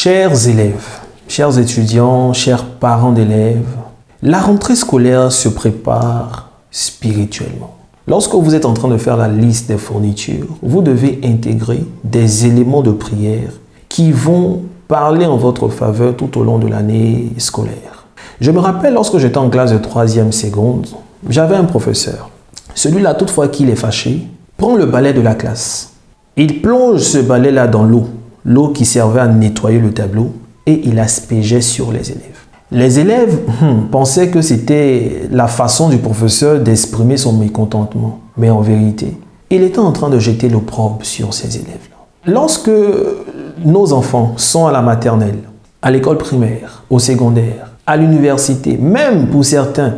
Chers élèves, chers étudiants, chers parents d'élèves, la rentrée scolaire se prépare spirituellement. Lorsque vous êtes en train de faire la liste des fournitures, vous devez intégrer des éléments de prière qui vont parler en votre faveur tout au long de l'année scolaire. Je me rappelle lorsque j'étais en classe de 3e seconde, j'avais un professeur. Celui-là, toutefois qu'il est fâché, prend le balai de la classe. Il plonge ce balai-là dans l'eau qui servait à nettoyer le tableau, et il aspergeait sur les élèves. Les élèves pensaient que c'était la façon du professeur d'exprimer son mécontentement. Mais en vérité, il était en train de jeter l'opprobre sur ces élèves-là. Lorsque nos enfants sont à la maternelle, à l'école primaire, au secondaire, à l'université, même pour certains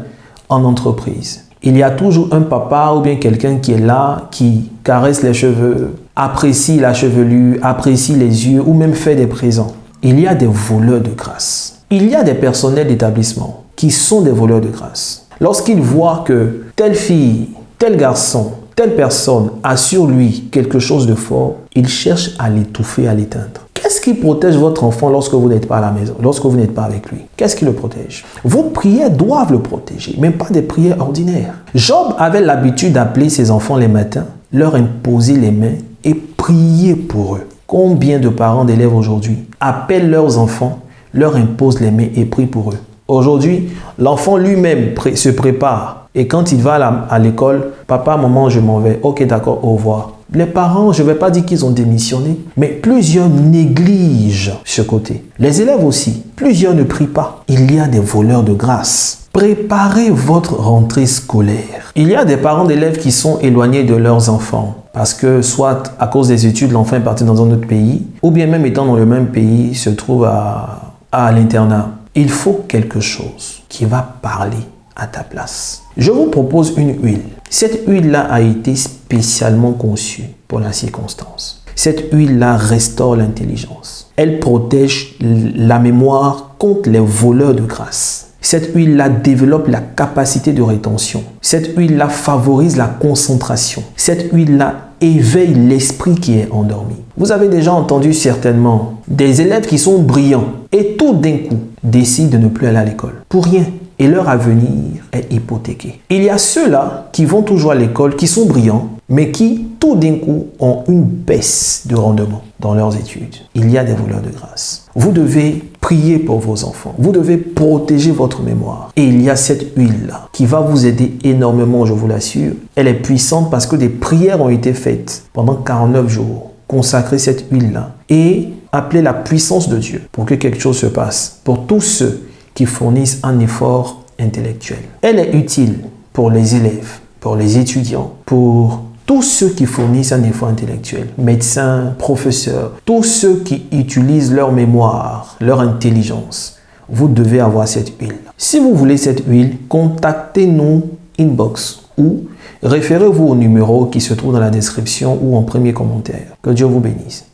en entreprise, il y a toujours un papa ou bien quelqu'un qui est là, qui caresse les cheveux, apprécie la chevelure, apprécie les yeux ou même fait des présents. Il y a des voleurs de grâce. Il y a des personnels d'établissement qui sont des voleurs de grâce. Lorsqu'ils voient que telle fille, tel garçon, telle personne a sur lui quelque chose de fort, ils cherchent à l'étouffer, à l'éteindre. Qu'est-ce qui protège votre enfant lorsque vous n'êtes pas à la maison, lorsque vous n'êtes pas avec lui? Qu'est-ce qui le protège? Vos prières doivent le protéger, mais pas des prières ordinaires. Job avait l'habitude d'appeler ses enfants les matins, leur imposer les mains et prier pour eux. Combien de parents d'élèves aujourd'hui appellent leurs enfants, leur imposent les mains et prient pour eux? Aujourd'hui, l'enfant lui-même se prépare et quand il va à l'école, papa, maman, je m'en vais. Ok, d'accord, au revoir. Les parents, je ne vais pas dire qu'ils ont démissionné, mais plusieurs négligent ce côté. Les élèves aussi, plusieurs ne prient pas. Il y a des voleurs de grâce. Préparez votre rentrée scolaire. Il y a des parents d'élèves qui sont éloignés de leurs enfants parce que soit à cause des études, l'enfant est parti dans un autre pays, ou bien même étant dans le même pays, se trouve à l'internat. Il faut quelque chose qui va parler à ta place. Je vous propose une huile. Cette huile-là a été spécialement conçue pour la circonstance. Cette huile-là restaure l'intelligence. Elle protège la mémoire contre les voleurs de grâce. Cette huile-là développe la capacité de rétention. Cette huile-là favorise la concentration. Cette huile-là éveille l'esprit qui est endormi. Vous avez déjà entendu certainement des élèves qui sont brillants et tout d'un coup décident de ne plus aller à l'école. Pour rien. Et leur avenir est hypothéqué. Il y a ceux-là qui vont toujours à l'école, qui sont brillants, mais qui, tout d'un coup, ont une baisse de rendement dans leurs études. Il y a des voleurs de grâce. Vous devez prier pour vos enfants. Vous devez protéger votre mémoire. Et il y a cette huile-là qui va vous aider énormément, je vous l'assure. Elle est puissante parce que des prières ont été faites pendant 49 jours. Consacrez cette huile-là et appelez la puissance de Dieu pour que quelque chose se passe. Pour tous ceux qui fournissent un effort intellectuel. Elle est utile pour les élèves, pour les étudiants, pour tous ceux qui fournissent un effort intellectuel, médecins, professeurs, tous ceux qui utilisent leur mémoire, leur intelligence. Vous devez avoir cette huile. Si vous voulez cette huile, contactez-nous inbox ou référez-vous au numéro qui se trouve dans la description ou en premier commentaire. Que Dieu vous bénisse.